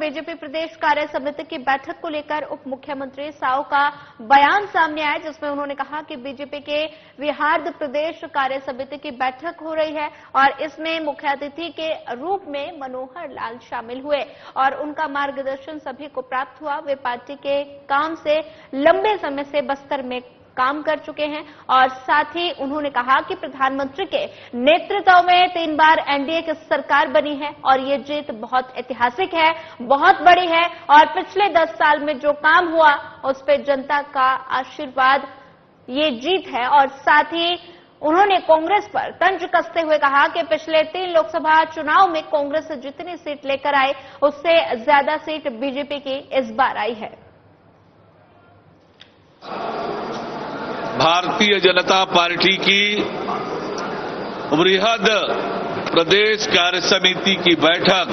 BJP प्रदेश कार्य समिति की बैठक को लेकर उप मुख्यमंत्री साव का बयान सामने आया, जिसमें उन्होंने कहा कि बीजेपी के बिहार प्रदेश कार्य समिति की बैठक हो रही है और इसमें मुख्य अतिथि के रूप में मनोहर लाल शामिल हुए और उनका मार्गदर्शन सभी को प्राप्त हुआ। वे पार्टी के काम से लंबे समय से बस्तर में काम कर चुके हैं और साथ ही उन्होंने कहा कि प्रधानमंत्री के नेतृत्व में 3 बार एनडीए की सरकार बनी है और ये जीत बहुत ऐतिहासिक है, बहुत बड़ी है और पिछले 10 साल में जो काम हुआ उस पर जनता का आशीर्वाद ये जीत है। और साथ ही उन्होंने कांग्रेस पर तंज कसते हुए कहा कि पिछले 3 लोकसभा चुनाव में कांग्रेस जितनी सीट लेकर आई उससे ज्यादा सीट बीजेपी की इस बार आई है। भारतीय जनता पार्टी की बृहद प्रदेश कार्य समिति की बैठक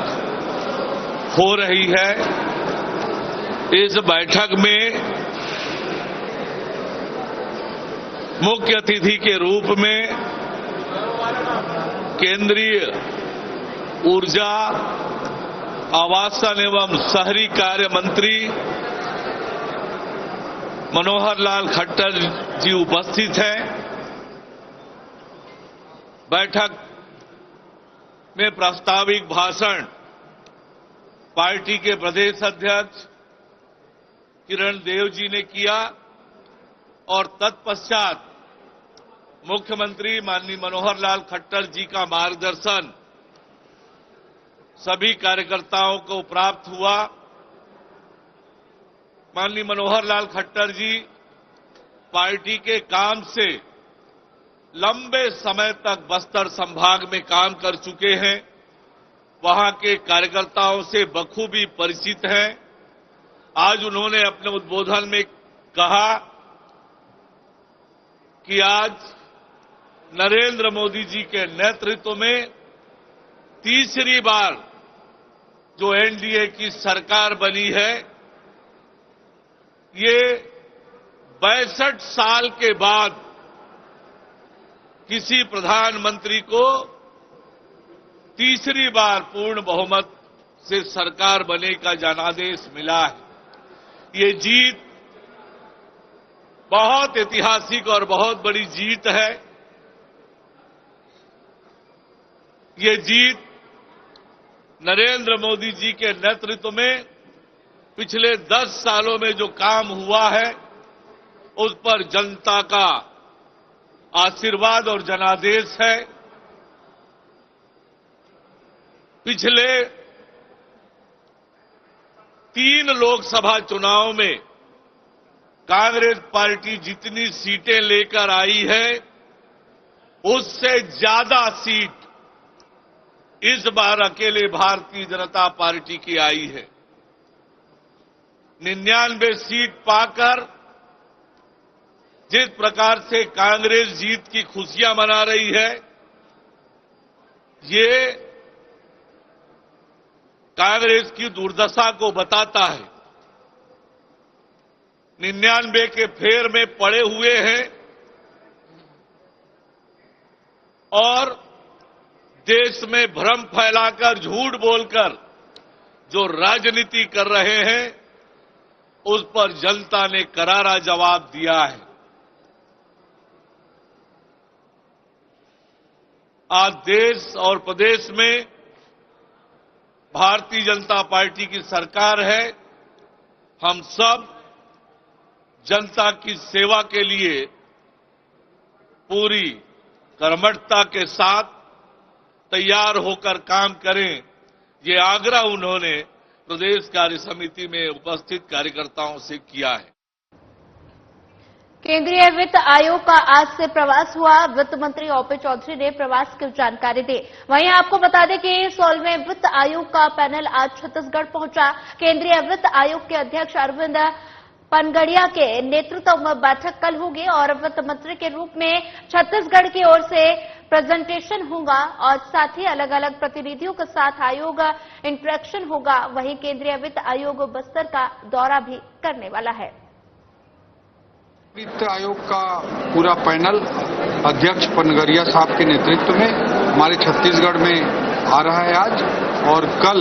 हो रही है। इस बैठक में मुख्य अतिथि के रूप में केंद्रीय ऊर्जा, आवासन एवं शहरी कार्य मंत्री मनोहर लाल खट्टर जी उपस्थित हैं। बैठक में प्रास्ताविक भाषण पार्टी के प्रदेश अध्यक्ष किरण देव जी ने किया और तत्पश्चात मुख्यमंत्री माननीय मनोहर लाल खट्टर जी का मार्गदर्शन सभी कार्यकर्ताओं को प्राप्त हुआ। माननीय मनोहर लाल खट्टर जी पार्टी के काम से लंबे समय तक बस्तर संभाग में काम कर चुके हैं, वहां के कार्यकर्ताओं से बखूबी परिचित हैं। आज उन्होंने अपने उद्बोधन में कहा कि आज नरेंद्र मोदी जी के नेतृत्व में तीसरी बार जो एनडीए की सरकार बनी है, ये 62 साल के बाद किसी प्रधानमंत्री को तीसरी बार पूर्ण बहुमत से सरकार बने का जनादेश मिला है। ये जीत बहुत ऐतिहासिक और बहुत बड़ी जीत है। ये जीत नरेंद्र मोदी जी के नेतृत्व में पिछले 10 सालों में जो काम हुआ है उस पर जनता का आशीर्वाद और जनादेश है। पिछले 3 लोकसभा चुनाव में कांग्रेस पार्टी जितनी सीटें लेकर आई है उससे ज्यादा सीट इस बार अकेले भारतीय जनता पार्टी की आई है। 99 सीट पाकर जिस प्रकार से कांग्रेस जीत की खुशियां मना रही है, ये कांग्रेस की दुर्दशा को बताता है। 99 के फेर में पड़े हुए हैं और देश में भ्रम फैलाकर झूठ बोलकर जो राजनीति कर रहे हैं उस पर जनता ने करारा जवाब दिया है। आज देश और प्रदेश में भारतीय जनता पार्टी की सरकार है। हम सब जनता की सेवा के लिए पूरी कर्मठता के साथ तैयार होकर काम करें, ये आग्रह उन्होंने प्रदेश कार्य समिति में उपस्थित कार्यकर्ताओं से किया है। केंद्रीय वित्त आयोग का आज से प्रवास हुआ। वित्त मंत्री ओपी चौधरी ने प्रवास की जानकारी दी। वहीं आपको बता दें कि 16वें वित्त आयोग का पैनल आज छत्तीसगढ़ पहुंचा। केंद्रीय वित्त आयोग के अध्यक्ष अरविंद पनगड़िया के नेतृत्व में बैठक कल होगी और वित्त मंत्री के रूप में छत्तीसगढ़ की ओर से प्रेजेंटेशन होगा और साथ ही अलग अलग प्रतिनिधियों के साथ आयोग इंटरेक्शन होगा। वहीं केंद्रीय वित्त आयोग बस्तर का दौरा भी करने वाला है। वित्त आयोग का पूरा पैनल अध्यक्ष पनगड़िया साहब के नेतृत्व में हमारे छत्तीसगढ़ में आ रहा है आज और कल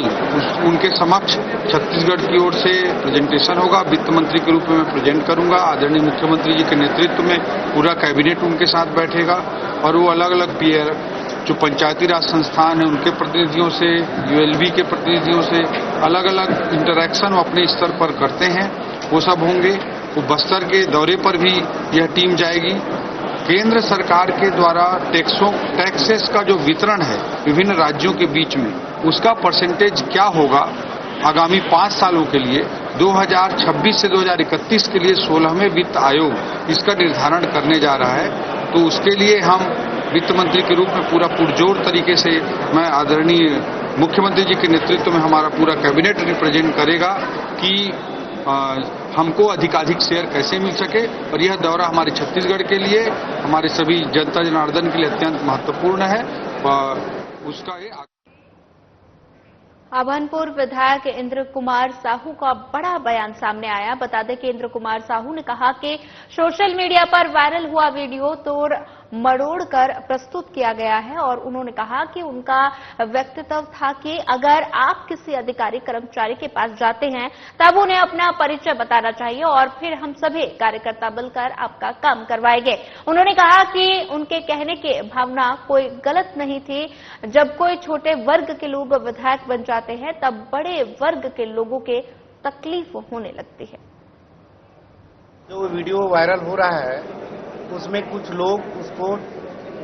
उनके समक्ष छत्तीसगढ़ की ओर से प्रेजेंटेशन होगा। वित्त मंत्री के रूप में मैं प्रेजेंट करूंगा। आदरणीय मुख्यमंत्री जी के नेतृत्व में पूरा कैबिनेट उनके साथ बैठेगा और वो अलग अलग पीयर जो पंचायती राज संस्थान है उनके प्रतिनिधियों से, यूएलबी के प्रतिनिधियों से अलग अलग इंटरैक्शन वो अपने स्तर पर करते हैं, वो सब होंगे। वो बस्तर के दौरे पर भी यह टीम जाएगी। केंद्र सरकार के द्वारा टैक्सेस का जो वितरण है विभिन्न राज्यों के बीच में, उसका परसेंटेज क्या होगा आगामी 5 सालों के लिए 2026 से 2031 के लिए 16वें वित्त आयोग इसका निर्धारण करने जा रहा है। तो उसके लिए हम वित्त मंत्री के रूप में पूरा पुरजोर तरीके से मैं आदरणीय मुख्यमंत्री जी के नेतृत्व में हमारा पूरा कैबिनेट रिप्रेजेंट करेगा कि हमको अधिकाधिक शेयर कैसे मिल सके। और यह दौरा हमारे छत्तीसगढ़ के लिए, हमारे सभी जनता जनार्दन के लिए अत्यंत महत्वपूर्ण है। उसका ये अभनपुर विधायक इंद्र कुमार साहू का बड़ा बयान सामने आया। बता दें कि इंद्र कुमार साहू ने कहा कि सोशल मीडिया पर वायरल हुआ वीडियो तोड़ मरोड़ कर प्रस्तुत किया गया है और उन्होंने कहा कि उनका व्यक्तित्व था कि अगर आप किसी अधिकारी कर्मचारी के पास जाते हैं तब उन्हें अपना परिचय बताना चाहिए और फिर हम सभी कार्यकर्ता मिलकर आपका काम करवाएंगे। उन्होंने कहा कि उनके कहने की भावना कोई गलत नहीं थी। जब कोई छोटे वर्ग के लोग विधायक बन जाते हैं तब बड़े वर्ग के लोगों के तकलीफ होने लगती है। जो वीडियो वायरल हो रहा है उसमें कुछ लोग उसको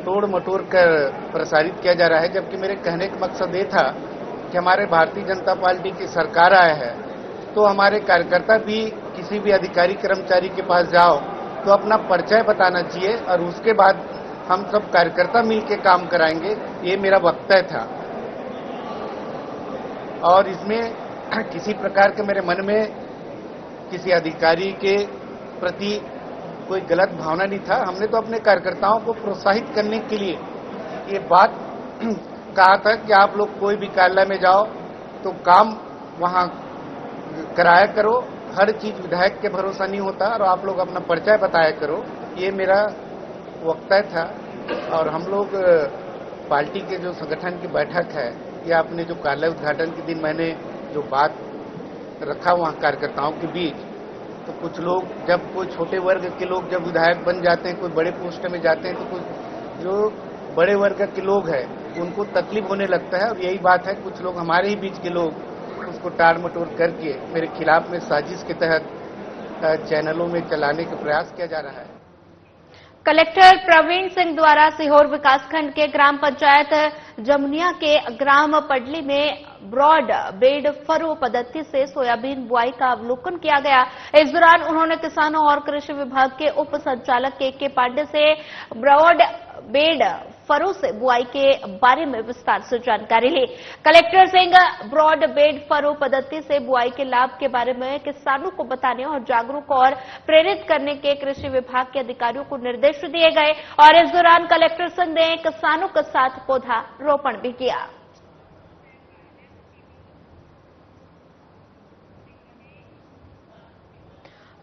तोड़ मटोड़ कर प्रसारित किया जा रहा है, जबकि मेरे कहने का मकसद ये था कि हमारे भारतीय जनता पार्टी की सरकार आया है तो हमारे कार्यकर्ता भी किसी भी अधिकारी कर्मचारी के पास जाओ तो अपना परिचय बताना चाहिए और उसके बाद हम सब कार्यकर्ता मिलकर काम कराएंगे, ये मेरा वक्तव्य था। और इसमें किसी प्रकार के मेरे मन में किसी अधिकारी के प्रति कोई गलत भावना नहीं था। हमने तो अपने कार्यकर्ताओं को प्रोत्साहित करने के लिए ये बात कहा था कि आप लोग कोई भी कार्यालय में जाओ तो काम वहां कराया करो, हर चीज विधायक के भरोसा नहीं होता और आप लोग अपना परिचय बताया करो, ये मेरा वक्तव्य था। और हम लोग पार्टी के जो संगठन की बैठक है या अपने जो कार्यालय उद्घाटन के दिन मैंने जो बात रखा वहां कार्यकर्ताओं के बीच, तो कुछ लोग जब कोई छोटे वर्ग के लोग जब विधायक बन जाते हैं, कोई बड़े पोस्ट में जाते हैं, तो कुछ जो बड़े वर्ग के लोग हैं उनको तकलीफ होने लगता है। और यही बात है, कुछ लोग हमारे ही बीच के लोग उसको टाल मटोल करके मेरे खिलाफ में साजिश के तहत चैनलों में चलाने का प्रयास किया जा रहा है। कलेक्टर प्रवीण सिंह द्वारा सीहोर विकासखंड के ग्राम पंचायत जमुनिया के ग्राम पडली में ब्रॉड बेड फरो पद्धति से सोयाबीन बुआई का अवलोकन किया गया। इस दौरान उन्होंने किसानों और कृषि विभाग के उप संचालक के पांडे से ब्रॉड बेड फरो से बुआई के बारे में विस्तार से जानकारी ली। Collector Singh broad bed furrow पद्धति से बुआई के लाभ के बारे में किसानों को बताने और जागरूक और प्रेरित करने के कृषि विभाग के अधिकारियों को निर्देश दिए गए और इस दौरान कलेक्टर सिंह ने किसानों के साथ पौधा रोपण भी किया।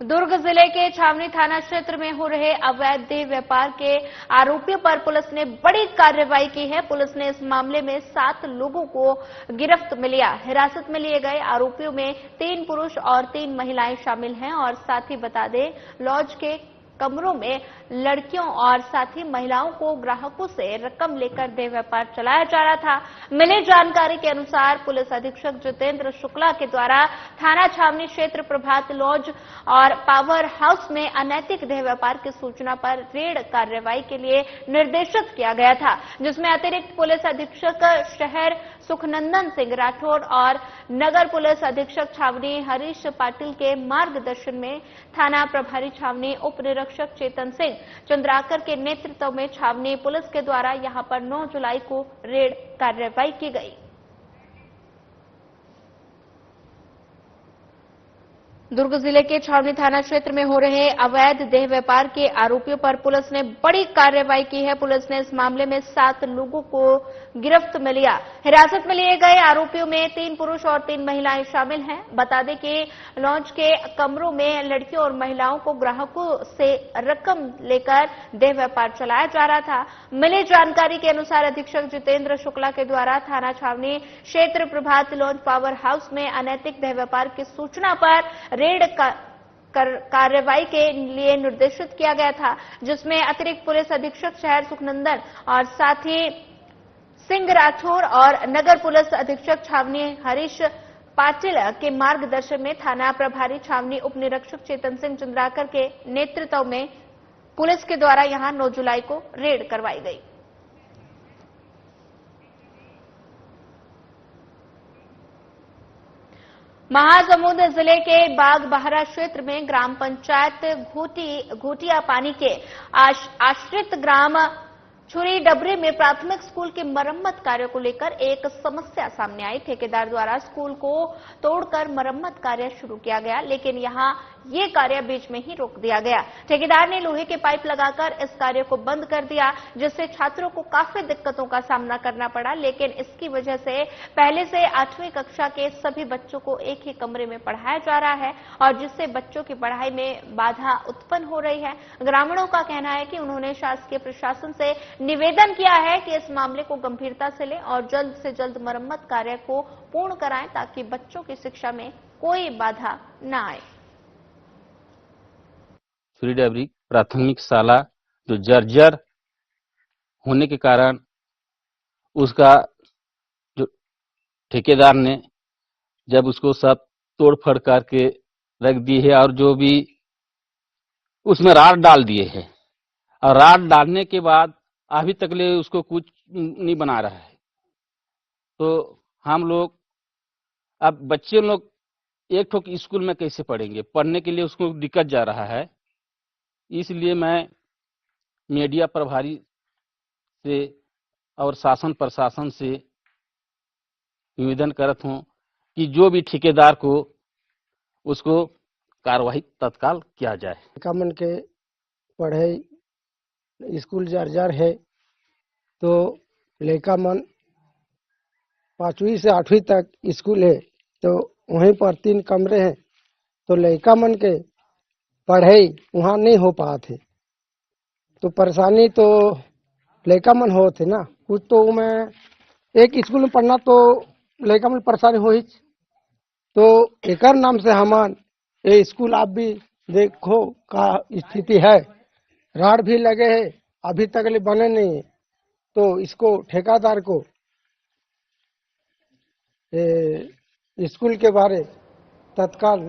दुर्ग जिले के छावनी थाना क्षेत्र में हो रहे अवैध देह व्यापार के आरोपियों पर पुलिस ने बड़ी कार्रवाई की है। पुलिस ने इस मामले में 7 लोगों को गिरफ्त में लिया। हिरासत में लिए गए आरोपियों में 3 पुरुष और 3 महिलाएं शामिल हैं और साथ ही बता दें लॉज के कमरों में लड़कियों और साथ ही महिलाओं को ग्राहकों से रकम लेकर देह व्यापार चलाया जा रहा था। मिली जानकारी के अनुसार पुलिस अधीक्षक जितेंद्र शुक्ला के द्वारा थाना छावनी क्षेत्र प्रभात लॉज और पावर हाउस में अनैतिक देह व्यापार की सूचना पर रेड कार्रवाई के लिए निर्देशित किया गया था, जिसमें अतिरिक्त पुलिस अधीक्षक शहर सुखनंदन सिंह राठौर और नगर पुलिस अधीक्षक छावनी हरीश पाटिल के मार्गदर्शन में थाना प्रभारी छावनी उप निरीक्षक चेतन सिंह चंद्राकर के नेतृत्व में छावनी पुलिस के द्वारा यहां पर 9 जुलाई को रेड कार्रवाई की गई। दुर्ग जिले के छावनी थाना क्षेत्र में हो रहे अवैध देह व्यापार के आरोपियों पर पुलिस ने बड़ी कार्रवाई की है। पुलिस ने इस मामले में 7 लोगों को गिरफ्त में लिया। हिरासत में लिए गए आरोपियों में 3 पुरुष और 3 महिलाएं शामिल हैं। बता दें कि लॉन्च के कमरों में लड़कियों और महिलाओं को ग्राहकों से रकम लेकर देह व्यापार चलाया जा रहा था। मिली जानकारी के अनुसार अधीक्षक जितेंद्र शुक्ला के द्वारा थाना छावनी क्षेत्र प्रभात लॉन्च पावर हाउस में अनैतिक देह व्यापार की सूचना पर रेड कार्रवाई के लिए निर्देशित किया गया था, जिसमें अतिरिक्त पुलिस अधीक्षक शहर सुखनंदन और साथ ही सिंह राठौर और नगर पुलिस अधीक्षक छावनी हरीश पाटिल के मार्गदर्शन में थाना प्रभारी छावनी उप निरीक्षक चेतन सिंह चंद्राकर के नेतृत्व में पुलिस के द्वारा यहां 9 जुलाई को रेड करवाई गई। महासमुंद जिले के बागबाहरा क्षेत्र में ग्राम पंचायत घोटिया पानी के आश्रित ग्राम छुरी डबरी में प्राथमिक स्कूल के मरम्मत कार्य को लेकर एक समस्या सामने आई। ठेकेदार द्वारा स्कूल को तोड़कर मरम्मत कार्य शुरू किया गया, लेकिन यहां ये कार्य बीच में ही रोक दिया गया। ठेकेदार ने लोहे के पाइप लगाकर इस कार्य को बंद कर दिया, जिससे छात्रों को काफी दिक्कतों का सामना करना पड़ा। लेकिन इसकी वजह से पहले से 8वीं कक्षा के सभी बच्चों को एक ही कमरे में पढ़ाया जा रहा है और जिससे बच्चों की पढ़ाई में बाधा उत्पन्न हो रही है। ग्रामीणों का कहना है कि उन्होंने शासकीय प्रशासन से निवेदन किया है कि इस मामले को गंभीरता से लें और जल्द से जल्द मरम्मत कार्य को पूर्ण कराएं ताकि बच्चों की शिक्षा में कोई बाधा न आए। छुरी डबरी प्राथमिक शाला जो जर्जर होने के कारण उसका जो ठेकेदार ने जब उसको सब तोड़फोड़ करके रख दी है और जो भी उसमें राड डाल दिए हैं और राड डालने के बाद अभी तक ले उसको कुछ नहीं बना रहा है। तो हम लोग अब बच्चे लोग एक ठोक स्कूल में कैसे पढ़ेंगे, पढ़ने के लिए उसको दिक्कत जा रहा है। इसलिए मैं मीडिया प्रभारी से और शासन प्रशासन से निवेदन करता हूं कि जो भी ठेकेदार को उसको कार्रवाई तत्काल किया जाए। कामन के पढ़े स्कूल जर्जर है तो लड़का मन 5वीं से 8वीं तक स्कूल है, तो वहीं पर 3 कमरे हैं, तो लड़का मन के पढ़ाई वहाँ नहीं हो पाते, तो परेशानी तो लड़का मन हो थे ना। कुछ तो मैं एक स्कूल में पढ़ना तो लड़का मन परेशानी हो ही, तो एक नाम से हमान ये स्कूल आप भी देखो का स्थिति है। राड भी लगे हैं, अभी तक ले बने नहीं, तो इसको ठेकेदार को स्कूल के बारे तत्काल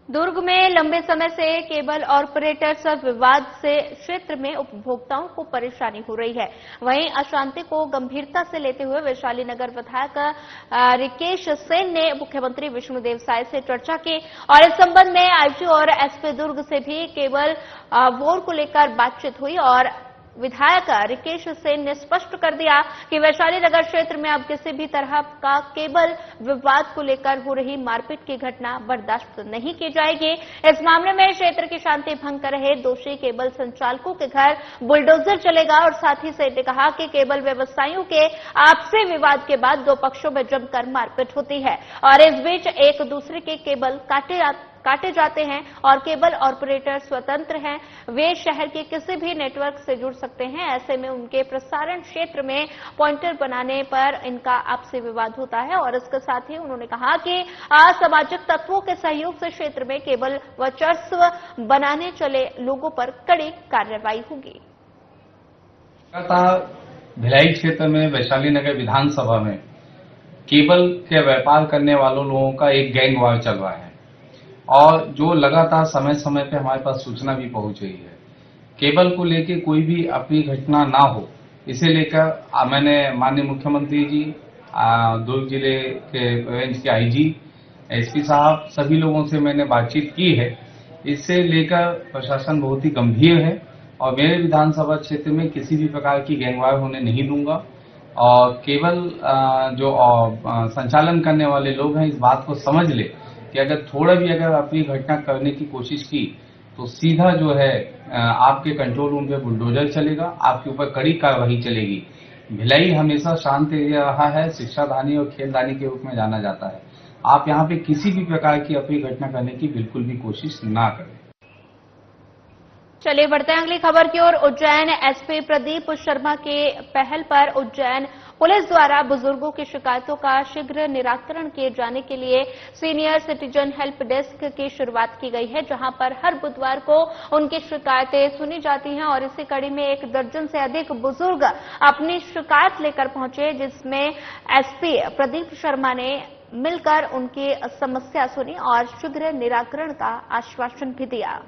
दुर्ग में लंबे समय से केबल ऑपरेटर्स विवाद से क्षेत्र में उपभोक्ताओं को परेशानी हो रही है। वहीं अशांति को गंभीरता से लेते हुए वैशाली नगर विधायक रिकेश सेन ने मुख्यमंत्री विष्णुदेव साय से चर्चा की और इस संबंध में आईजी और एसपी दुर्ग से भी केबल वोर को लेकर बातचीत हुई और विधायक रिकेश सेन ने स्पष्ट कर दिया कि वैशाली नगर क्षेत्र में अब किसी भी तरह का केबल विवाद को लेकर हो रही मारपीट की घटना बर्दाश्त नहीं की जाएगी। इस मामले में क्षेत्र की शांति भंग कर रहे दोषी केबल संचालकों के घर बुलडोजर चलेगा और साथ ही सेन ने कहा कि केबल व्यवसायियों के आपसी विवाद के बाद 2 पक्षों में जमकर मारपीट होती है और इस बीच एक दूसरे के केबल काटे जाते हैं और केबल ऑपरेटर स्वतंत्र हैं। वे शहर के किसी भी नेटवर्क से जुड़ सकते हैं। ऐसे में उनके प्रसारण क्षेत्र में पॉइंटर बनाने पर इनका आपसी विवाद होता है और इसके साथ ही उन्होंने कहा कि असामाजिक तत्वों के सहयोग से क्षेत्र में केबल वर्चस्व बनाने चले लोगों पर कड़ी कार्रवाई होगी। भिलाई क्षेत्र में वैशाली नगर विधानसभा में केबल के व्यापार करने वालों लोगों का एक गैंग वार चल रहा है और जो लगातार समय समय पे हमारे पास सूचना भी पहुंच रही है। केबल को लेके कोई भी अपनी घटना ना हो, इसे लेकर मैंने माननीय मुख्यमंत्री जी, दुर्ग जिले के रेंज के आईजी, एसपी साहब, सभी लोगों से मैंने बातचीत की है। इससे लेकर प्रशासन बहुत ही गंभीर है और मेरे विधानसभा क्षेत्र में किसी भी प्रकार की गैंगवार होने नहीं दूंगा और केवल जो संचालन करने वाले लोग हैं इस बात को समझ ले कि अगर थोड़ा भी अगर अपनी घटना करने की कोशिश की तो सीधा जो है आपके कंट्रोल रूम पे बुलडोजर चलेगा, आपके ऊपर कड़ी कार्रवाई चलेगी। भिलाई हमेशा शांत एरिया रहा है, शिक्षाधानी और खेलदानी के रूप में जाना जाता है। आप यहाँ पे किसी भी प्रकार की अपनी घटना करने की बिल्कुल भी कोशिश ना करें। चलिए बढ़ते हैं अगली खबर की ओर। उज्जैन एसपी प्रदीप शर्मा के पहल पर उज्जैन पुलिस द्वारा बुजुर्गों की शिकायतों का शीघ्र निराकरण किए जाने के लिए सीनियर सिटीजन हेल्प डेस्क की शुरुआत की गई है, जहां पर हर बुधवार को उनकी शिकायतें सुनी जाती हैं और इसी कड़ी में 1 दर्जन से अधिक बुजुर्ग अपनी शिकायत लेकर पहुंचे, जिसमें एसपी प्रदीप शर्मा ने मिलकर उनकी समस्या सुनी और शीघ्र निराकरण का आश्वासन भी दिया।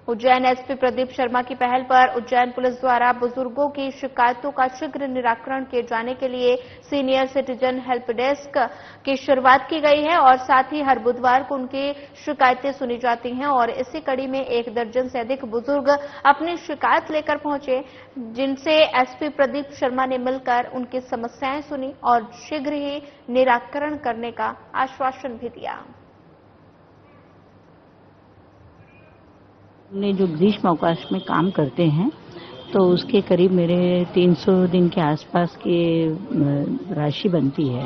उज्जैन एसपी प्रदीप शर्मा की पहल पर उज्जैन पुलिस द्वारा बुजुर्गों की शिकायतों का शीघ्र निराकरण किए जाने के लिए सीनियर सिटीजन हेल्प डेस्क की शुरुआत की गई है और साथ ही हर बुधवार को उनकी शिकायतें सुनी जाती हैं और इसी कड़ी में 1 दर्जन से अधिक बुजुर्ग अपनी शिकायत लेकर पहुंचे, जिनसे एसपी प्रदीप शर्मा ने मिलकर उनकी समस्याएं सुनी और शीघ्र ही निराकरण करने का आश्वासन भी दिया। हमने जो ग्रीष्म अवकाश में काम करते हैं तो उसके करीब मेरे 300 दिन के आसपास की राशि बनती है,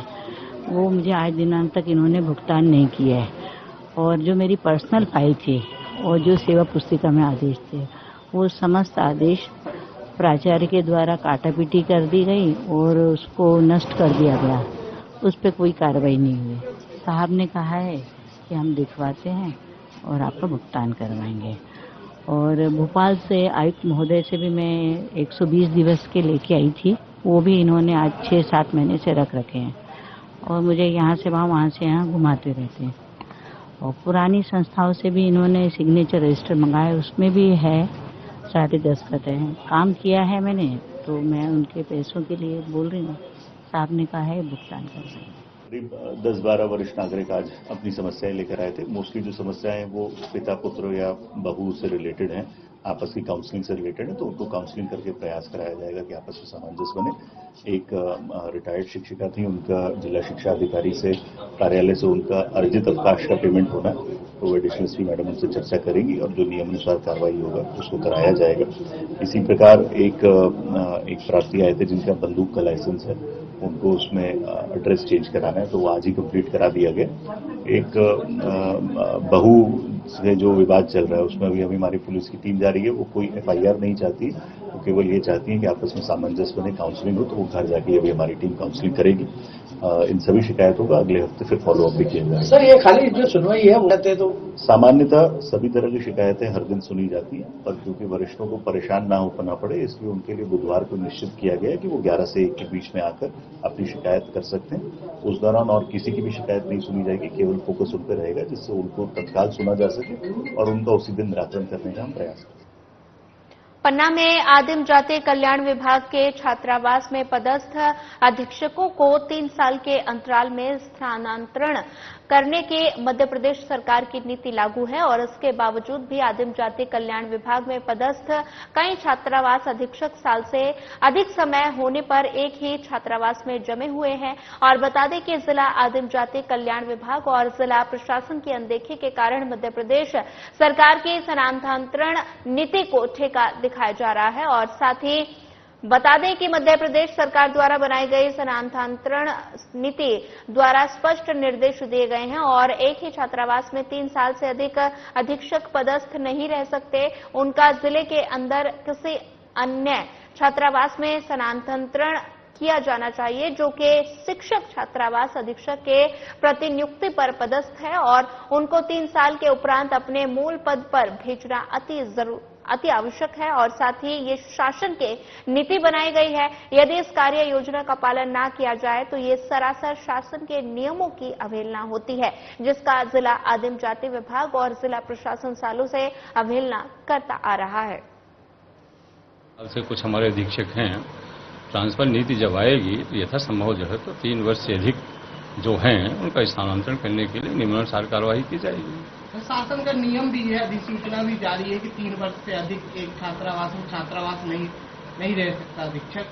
वो मुझे आज दिनांक तक इन्होंने भुगतान नहीं किया है। और जो मेरी पर्सनल फाइल थी और जो सेवा पुस्तिका में आदेश थे, वो समस्त आदेश प्राचार्य के द्वारा काटापीटी कर दी गई और उसको नष्ट कर दिया गया। उस पर कोई कार्रवाई नहीं हुई। साहब ने कहा है कि हम दिखवाते हैं और आपका भुगतान करवाएंगे। और भोपाल से आयुक्त महोदय से भी मैं 120 दिवस के लेके आई थी, वो भी इन्होंने आज 6-7 महीने से रख रखे हैं और मुझे यहाँ से वहाँ से यहाँ घुमाते रहते हैं। और पुरानी संस्थाओं से भी इन्होंने सिग्नेचर रजिस्टर मंगाए, उसमें भी है 10.5 हैं। काम किया है मैंने, तो मैं उनके पैसों के लिए बोल रही हूँ। साहब ने कहा है भुगतान कर देंगे। करीब 10-12 वरिष्ठ नागरिक आज अपनी समस्याएं लेकर आए थे। मोस्टली जो समस्याएं हैं वो पिता पुत्र या बहू से रिलेटेड हैं, आपस की काउंसलिंग से रिलेटेड है, तो उनको काउंसलिंग करके प्रयास कराया जाएगा कि आपस में सामंजस्य बने। एक रिटायर्ड शिक्षिका थी, उनका जिला शिक्षा अधिकारी से कार्यालय से उनका अर्जित अवकाश का पेमेंट होना है, तो वो एडिशनल एसपी मैडम उनसे चर्चा करेंगी और जो नियमानुसार कार्रवाई होगा उसको कराया जाएगा। इसी प्रकार एक प्रार्थी आए थे जिनका बंदूक का लाइसेंस है, उनको उसमें एड्रेस चेंज कराना है, तो वो आज ही कंप्लीट करा दिया गया। एक बहू से जो विवाद चल रहा है उसमें अभी हमारी पुलिस की टीम जा रही है, वो कोई FIR नहीं चाहती, वो केवल ये चाहती है कि आपस में सामंजस्य बने, काउंसलिंग हो, तो वो घर जाके अभी हमारी टीम काउंसलिंग करेगी। इन सभी शिकायतों का अगले हफ्ते फिर फॉलोअप भी किया जाएगा। सर, ये खाली जो सुनवाई है वो कहते हैं, तो सामान्यतः सभी तरह की शिकायतें हर दिन सुनी जाती हैं, पर क्योंकि वरिष्ठों को परेशान ना होना पड़े इसलिए उनके लिए बुधवार को निश्चित किया गया है कि वो 11 से 1 के बीच में आकर अपनी शिकायत कर सकते हैं। उस दौरान और किसी की भी शिकायत नहीं सुनी जाएगी, केवल फोकस उन पर रहेगा जिससे उनको तत्काल सुना जा सके और उनका उसी दिन निराकरण करने का हम प्रयास करें। पन्ना में आदिम जाति कल्याण विभाग के छात्रावास में पदस्थ अधीक्षकों को 3 साल के अंतराल में स्थानांतरण करने की मध्य प्रदेश सरकार की नीति लागू है और इसके बावजूद भी आदिम जाति कल्याण विभाग में पदस्थ कई छात्रावास अधीक्षक साल से अधिक समय होने पर एक ही छात्रावास में जमे हुए हैं। और बता दें कि जिला आदिम जाति कल्याण विभाग और जिला प्रशासन की अनदेखी के कारण मध्य प्रदेश सरकार की स्थानांतरण नीति को ठेका दिखाया जा रहा है। और साथ ही बता दें कि मध्य प्रदेश सरकार द्वारा बनाई गई स्थानांतरण नीति द्वारा स्पष्ट निर्देश दिए गए हैं और एक ही छात्रावास में 3 साल से अधिक अधीक्षक पदस्थ नहीं रह सकते। उनका जिले के अंदर किसी अन्य छात्रावास में स्थानांतरण किया जाना चाहिए जो कि शिक्षक छात्रावास अधीक्षक के प्रतिनियुक्ति पर पदस्थ है और उनको 3 साल के उपरांत अपने मूल पद पर भेजना अति आवश्यक है। और साथ ही ये शासन के नीति बनाई गई है, यदि इस कार्य योजना का पालन ना किया जाए तो ये सरासर शासन के नियमों की अवहेलना होती है, जिसका जिला आदिम जाति विभाग और जिला प्रशासन सालों से अवहेलना करता आ रहा है। से कुछ हमारे अधीक्षक हैं, ट्रांसफर नीति जब आएगी तो यथासंभव जो है तो 3 वर्ष से अधिक जो हैं उनका स्थानांतरण करने के लिए नियमानुसार कार्रवाई की जाएगी। शासन का नियम भी है, अधिसूचना भी जारी है कि 3 वर्ष से अधिक एक छात्रावास नहीं नहीं रह सकता अधीक्षक,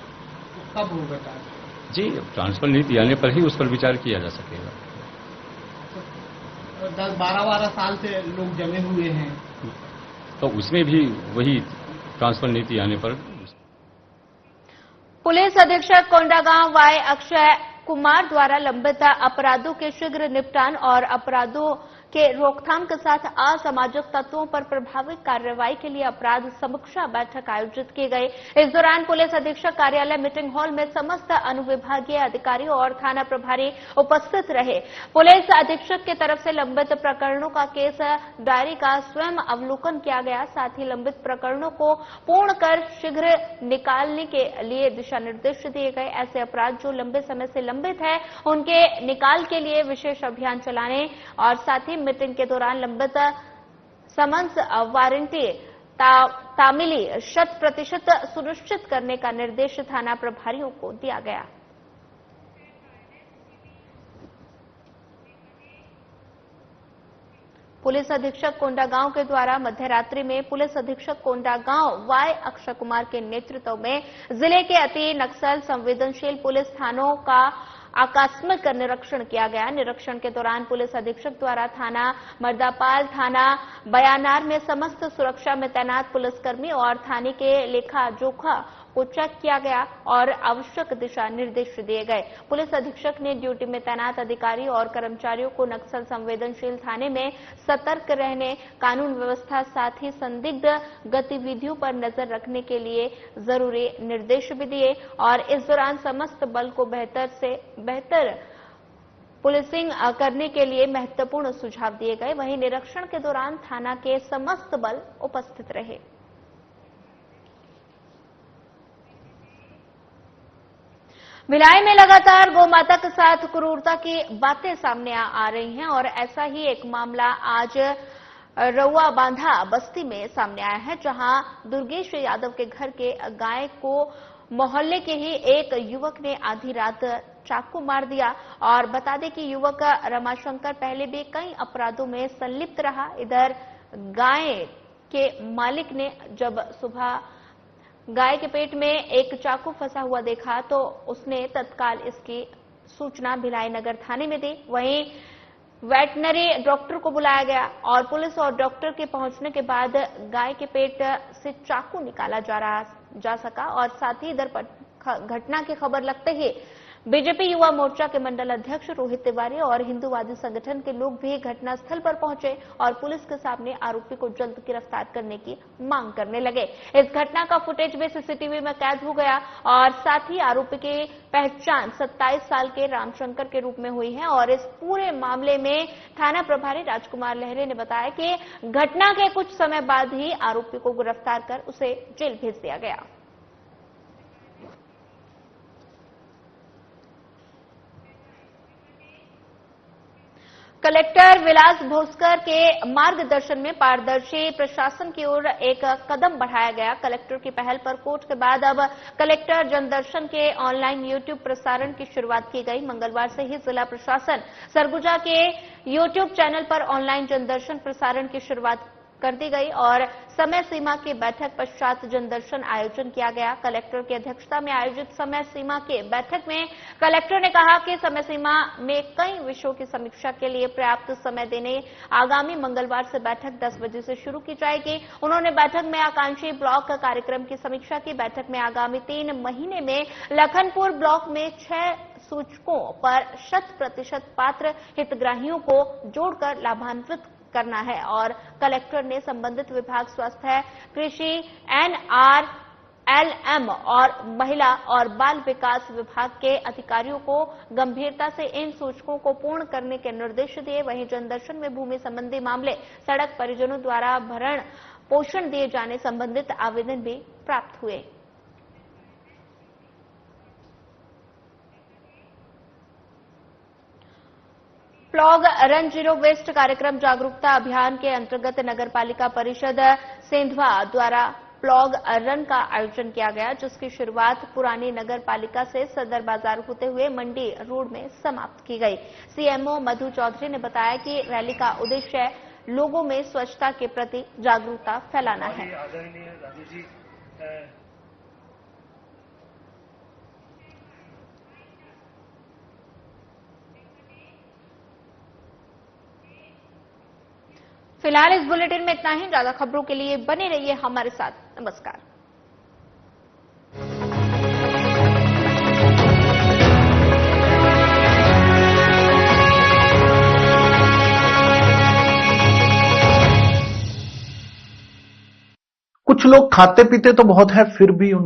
तो कब होगा ट्रांसफर? जी, ट्रांसफर नीति आने पर ही उस पर विचार किया जा सकेगा। 10-12 साल से लोग जमे हुए हैं, तो उसमें भी वही ट्रांसफर नीति आने पर। पुलिस अधीक्षक कोंडागांव वाई अक्षय कुमार द्वारा लंबित अपराधों के शीघ्र निपटान और अपराधों के रोकथाम के साथ असामाजिक तत्वों पर प्रभावी कार्रवाई के लिए अपराध समीक्षा बैठक आयोजित की गई। इस दौरान पुलिस अधीक्षक कार्यालय मीटिंग हॉल में समस्त अनुविभागीय अधिकारियों और थाना प्रभारी उपस्थित रहे। पुलिस अधीक्षक की तरफ से लंबित प्रकरणों का केस डायरी का स्वयं अवलोकन किया गया। साथ ही लंबित प्रकरणों को पूर्ण कर शीघ्र निकालने के लिए दिशा निर्देश दिए गए। ऐसे अपराध जो लंबे समय से लंबित है उनके निकाल के लिए विशेष अभियान चलाने और साथ ही मीटिंग के दौरान लंबित समन्स वारंटी तामीली 100% सुनिश्चित करने का निर्देश थाना प्रभारियों को दिया गया। पुलिस अधीक्षक कोंडागांव के द्वारा मध्यरात्रि में पुलिस अधीक्षक कोंडागांव वाई अक्षय कुमार के नेतृत्व में जिले के अति नक्सल संवेदनशील पुलिस थानों का आकस्मिक निरीक्षण किया गया। निरीक्षण के दौरान पुलिस अधीक्षक द्वारा थाना मर्दापाल, थाना बयानार में समस्त सुरक्षा में तैनात पुलिसकर्मी और थाने के लेखा जोखा को चेक किया गया और आवश्यक दिशा निर्देश दिए गए। पुलिस अधीक्षक ने ड्यूटी में तैनात अधिकारी और कर्मचारियों को नक्सल संवेदनशील थाने में सतर्क रहने, कानून व्यवस्था साथ ही संदिग्ध गतिविधियों पर नजर रखने के लिए जरूरी निर्देश भी दिए और इस दौरान समस्त बल को बेहतर से बेहतर पुलिसिंग करने के लिए महत्वपूर्ण सुझाव दिए गए। वहीं निरीक्षण के दौरान थाना के समस्त बल उपस्थित रहे। भिलाई में लगातार गौ माता के साथ क्रूरता की बातें सामने आ रही हैं और ऐसा ही एक मामला आज रउआ बांधा बस्ती में सामने आया है, जहां दुर्गेश यादव के घर के गाय को मोहल्ले के ही एक युवक ने आधी रात चाकू मार दिया। और बता दें कि युवक रमाशंकर पहले भी कई अपराधों में संलिप्त रहा। इधर गाय के मालिक ने जब सुबह गाय के पेट में एक चाकू फंसा हुआ देखा तो उसने तत्काल इसकी सूचना भिलाई नगर थाने में दी। वहीं वेटनरी डॉक्टर को बुलाया गया और पुलिस और डॉक्टर के पहुंचने के बाद गाय के पेट से चाकू निकाला जा सका। और साथ ही इधर घटना की खबर लगते ही बीजेपी युवा मोर्चा के मंडल अध्यक्ष रोहित तिवारी और हिंदूवादी संगठन के लोग भी घटनास्थल पर पहुंचे और पुलिस के सामने आरोपी को जल्द गिरफ्तार करने की मांग करने लगे। इस घटना का फुटेज भी सीसीटीवी में कैद हो गया और साथ ही आरोपी की पहचान 27 साल के रामशंकर के रूप में हुई है। और इस पूरे मामले में थाना प्रभारी राजकुमार लहरे ने बताया कि घटना के कुछ समय बाद ही आरोपी को गिरफ्तार कर उसे जेल भेज दिया गया। कलेक्टर विलास भोसकर के मार्गदर्शन में पारदर्शी प्रशासन की ओर एक कदम बढ़ाया गया। कलेक्टर की पहल पर कोर्ट के बाद अब कलेक्टर जनदर्शन के ऑनलाइन यूट्यूब प्रसारण की शुरुआत की गई। मंगलवार से ही जिला प्रशासन सरगुजा के यूट्यूब चैनल पर ऑनलाइन जनदर्शन प्रसारण की शुरुआत कर दी गई और समय सीमा की बैठक पश्चात जनदर्शन आयोजन किया गया। कलेक्टर की अध्यक्षता में आयोजित समय सीमा की बैठक में कलेक्टर ने कहा कि समय सीमा में कई विषयों की समीक्षा के लिए पर्याप्त समय देने आगामी मंगलवार से बैठक 10 बजे से शुरू की जाएगी। उन्होंने बैठक में आकांक्षी ब्लॉक कार्यक्रम की समीक्षा की। बैठक में आगामी 3 महीने में लखनपुर ब्लॉक में 6 सूचकों पर 100% पात्र हितग्राहियों को जोड़कर लाभान्वित करना है। और कलेक्टर ने संबंधित विभाग स्वास्थ्य, कृषि, NRLM और महिला और बाल विकास विभाग के अधिकारियों को गंभीरता से इन सूचकों को पूर्ण करने के निर्देश दिए। वहीं जनदर्शन में भूमि संबंधी मामले, सड़क, परिजनों द्वारा भरण पोषण दिए जाने संबंधित आवेदन भी प्राप्त हुए। प्लॉग रन जीरो वेस्ट कार्यक्रम जागरूकता अभियान के अंतर्गत नगरपालिका परिषद सेंधवा द्वारा प्लॉग रन का आयोजन किया गया, जिसकी शुरुआत पुरानी नगरपालिका से सदर बाजार होते हुए मंडी रोड में समाप्त की गई। सीएमओ मधु चौधरी ने बताया कि रैली का उद्देश्य लोगों में स्वच्छता के प्रति जागरूकता फैलाना है। फिलहाल इस बुलेटिन में इतना ही। ज्यादा खबरों के लिए बने रहिए हमारे साथ। नमस्कार। कुछ लोग खाते पीते तो बहुत है, फिर भी उनके